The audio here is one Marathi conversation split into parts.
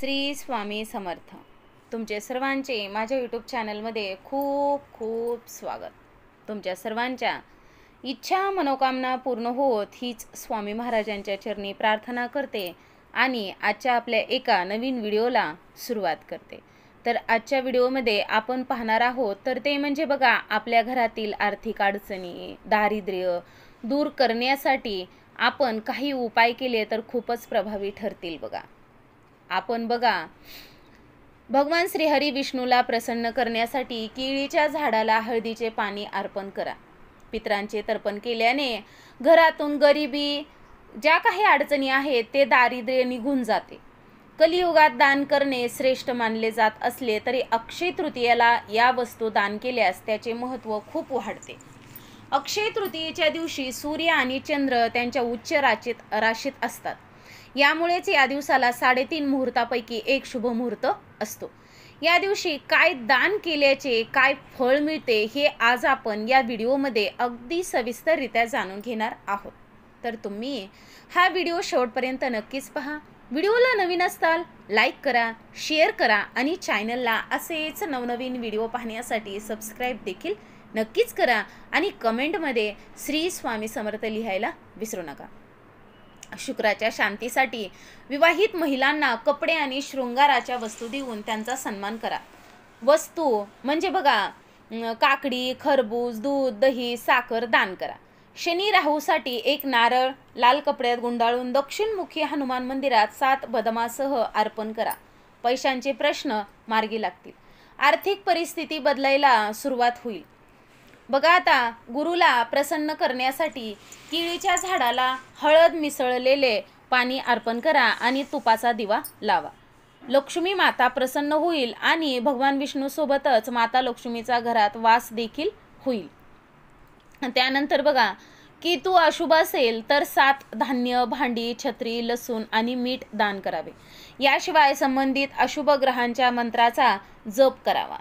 श्री स्वामी समर्थ. तुमचे सर्वांचे माझ्या यूट्यूब चॅनलमध्ये खूप खूप स्वागत. तुमच्या सर्वांच्या इच्छा मनोकामना पूर्ण होत हीच स्वामी महाराजांच्या चरणी प्रार्थना करते आणि आजच्या आपल्या एका नवीन व्हिडिओला सुरुवात करते. तर आजच्या व्हिडिओमध्ये आपण पाहणार आहोत तर ते म्हणजे बघा, आपल्या घरातील आर्थिक अडचणी, दारिद्र्य दूर करण्यासाठी आपण काही उपाय केले तर खूपच प्रभावी ठरतील. बघा, आपण बघा, भगवान श्री हरी विष्णूला प्रसन्न करण्यासाठी केळीच्या झाडाला हळदीचे पाणी अर्पण करा. पितरांचे तर्पण केल्याने घरातून गरिबी, ज्या काही अडचणी आहेत ते दारिद्र्य निघून जाते. कलियुगात दान करणे श्रेष्ठ मानले जात असले तरी अक्षय तृतीयेला या वस्तू दान केल्यास त्याचे महत्त्व खूप वाढते. अक्षय तृतीयेच्या दिवशी सूर्य आणि चंद्र त्यांच्या उच्च राशीत असतात. यामुळेच या दिवसाला 3.5 मुहूर्तापैकी एक शुभ मुहूर्त असतो. या दिवशी काय दान केल्याचे काय फळ मिळते हे आज आपण या व्हिडिओमध्ये अगदी सविस्तररित्या जाणून घेणार आहोत. तर तुम्ही हा व्हिडिओ शेवटपर्यंत नक्कीच पहा. व्हिडिओला नवीन असताल लाईक करा, शेअर करा आणि चॅनलला असेच नवनवीन व्हिडिओ पाहण्यासाठी सबस्क्राईब देखील नक्कीच करा आणि कमेंटमध्ये श्री स्वामी समर्थ लिहायला विसरू नका. शुक्राच्या शांतीसाठी विवाहित महिलांना कपडे आणि शृंगाराच्या वस्तू देऊन त्यांचा सन्मान करा. वस्तू म्हणजे बघा, काकडी, खरबूज, दूध, दही, साखर दान करा. शनी राहूसाठी एक नारळ लाल कपड्यात गुंडाळून दक्षिणमुखी हनुमान मंदिरात 7 बदामासह अर्पण करा. पैशांचे प्रश्न मार्गी लागतील. आर्थिक परिस्थिती बदलायला सुरुवात होईल. बघा, आता गुरुला प्रसन्न करण्यासाठी केळीच्या झाडाला हळद मिसळलेले पाणी अर्पण करा आणि तुपाचा दिवा लावा. लक्ष्मी माता प्रसन्न होईल आणि भगवान विष्णू सोबतच माता लक्ष्मीचा घरात वास देखील होईल. त्यानंतर बघा, केतू अशुभ असेल तर 7 धान्य, भांडी, छत्री, लसूण आणि मीठ दान करावे. याशिवाय संबंधित अशुभ ग्रहांच्या मंत्राचा जप करावा.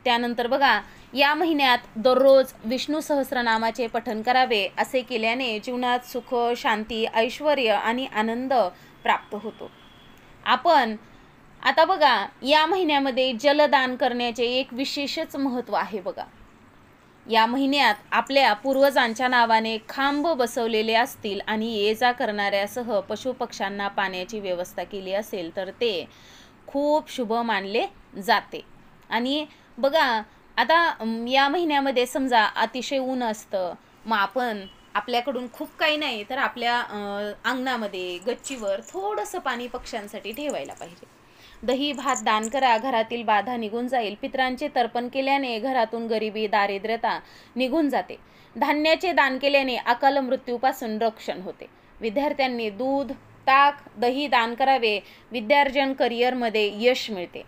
त्यानंतर बघा, या महिन्यात दररोज विष्णू सहस्रनामाचे पठण करावे. असे केल्याने जीवनात सुख, शांती, ऐश्वर्य आणि आनंद प्राप्त होतो. आपण आता बघा, या महिन्यामध्ये जलदान करण्याचे एक विशेषच महत्त्व आहे. बघा, या महिन्यात आपल्या पूर्वजांच्या नावाने खांब बसवलेले असतील आणि ये जा करणाऱ्यासह पशुपक्ष्यांना पाण्याची व्यवस्था केली असेल तर ते खूप शुभ मानले जाते. आणि बघा, आता या महिन्यामध्ये समजा अतिशय ऊन असतं, मग आपण आपल्याकडून खूप काही नाही तर आपल्या अंगणामध्ये गच्चीवर थोडंसं पाणी पक्ष्यांसाठी ठेवायला पाहिजे. दही भात दान करा, घरातील बाधा निघून जाईल. पितरांचे तर्पण केल्याने घरातून गरिबी, दारिद्र्यता निघून जाते. धान्याचे दान केल्याने अकाल मृत्यूपासून रक्षण होते. विद्यार्थ्यांनी दूध, ताक, दही दान करावे. विद्यार्जन करिअरमध्ये यश मिळते.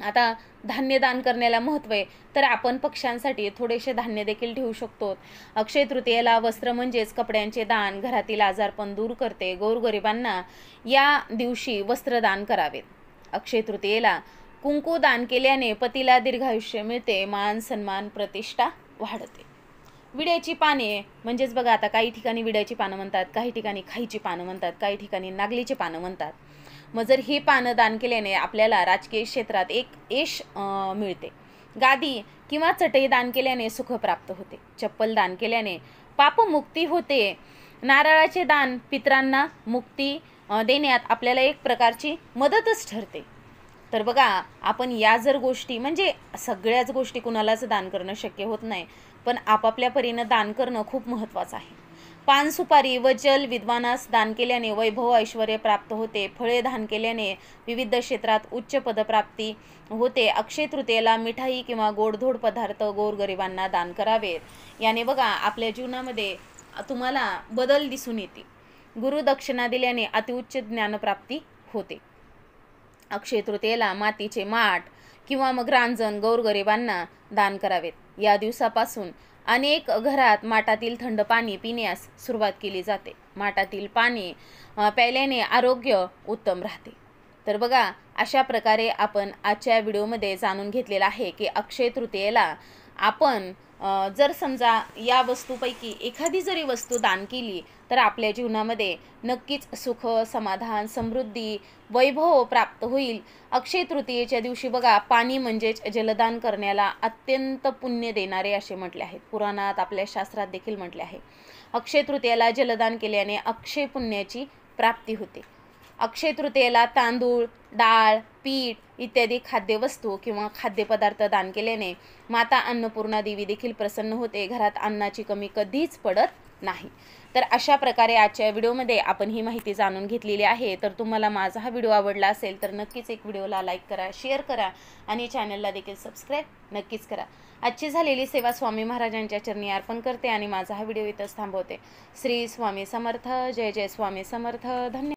आता धान्य दान करण्याला महत्त्व आहे तर आपण पक्ष्यांसाठी थोडेसे धान्य देखील ठेवू शकतो. अक्षय तृतीयेला वस्त्र म्हणजेच कपड्यांचे दान घरातील आजारपण दूर करते. गोरगरिबांना या दिवशी वस्त्र दान करावेत. अक्षय तृतीयेला कुंकू दान केल्याने पतीला दीर्घायुष्य मिळते. मान सन्मान प्रतिष्ठा वाढते. विड्याची पाने म्हणजेच बघा, आता काही ठिकाणी विड्याची पानं म्हणतात, काही ठिकाणी खाईची पानं म्हणतात, काही ठिकाणी नागलीची पानं म्हणतात. मग जर हे पानं दान केल्याने आपल्याला राजकीय क्षेत्रात एक यश मिळते. गादी किंवा चटई दान केल्याने सुख प्राप्त होते. चप्पल दान केल्याने पापमुक्ती होते. नारळाचे दान पितरांना मुक्ती देण्यात आपल्याला एक प्रकारची मदतच ठरते. तर बघा, आपण या जर गोष्टी म्हणजे सगळ्याच गोष्टी कुणालाच दान करणं शक्य होत नाही, पण आपापल्या परीनं दान करणं खूप महत्त्वाचं आहे. पान, सुपारी व जल विद्वानास दान केल्याने वैभव ऐश्वर्य प्राप्त होते. फळे दान केल्याने विविध क्षेत्रात उच्च पदप्राप्ती होते. अक्षय तृतीयेला मिठाई किंवा गोडधोड पदार्थ गोरगरिबांना दान करावेत. याने बघा, आपल्या जीवनामध्ये तुम्हाला बदल दिसून येते. गुरुदक्षिणा दिल्याने अतिउच्च ज्ञानप्राप्ती होते. अक्षय तृतीयेला मातीचे माठ किंवा मग रांजण गोरगरिबांना दान करावेत. या दिवसापासून अनेक घरात माठातील थंड पाणी पिण्यास सुरुवात केली जाते. माठातील पाणी प्यायल्याने आरोग्य उत्तम राहते. तर बघा, अशा प्रकारे आपण आजच्या व्हिडिओमध्ये जाणून घेतलेलं आहे की अक्षय तृतीयेला आपण जर समजा या वस्तूपैकी एखादी जरी वस्तू दान केली तर आपल्या जीवनामध्ये नक्कीच सुख, समाधान, समृद्धी, वैभव प्राप्त होईल. अक्षय तृतीयेच्या दिवशी बघा, पाणी म्हणजेच जलदान करण्याला अत्यंत पुण्य देणारे असे म्हटले आहे. पुराणात, आपल्या शास्त्रात देखील म्हटले आहे. अक्षय तृतीयेला जलदान केल्याने अक्षय पुण्याची प्राप्ती होते. अक्षय तृतीयेला तांदूळ, डाळ, पीठ इत्यादी खाद्यवस्तू किंवा खाद्यपदार्थ दान केल्याने माता अन्नपूर्णा देवी देखील प्रसन्न होते. घरात अन्नाची कमी कधीच पडत नाही. तर अशा प्रकारे आजच्या व्हिडिओमध्ये आपण ही माहिती जाणून घेतलेली आहे. तर तुम्हाला माझा हा व्हिडिओ आवडला असेल तर नक्कीच एक व्हिडिओला लाईक करा, शेअर करा आणि चॅनलला देखील सबस्क्राईब नक्कीच करा. आजची झालेली सेवा स्वामी महाराजांच्या चरणी अर्पण करते आणि माझा हा व्हिडिओ इथंच थांबवते. श्री स्वामी समर्थ. जय जय स्वामी समर्थ. धन्यवाद.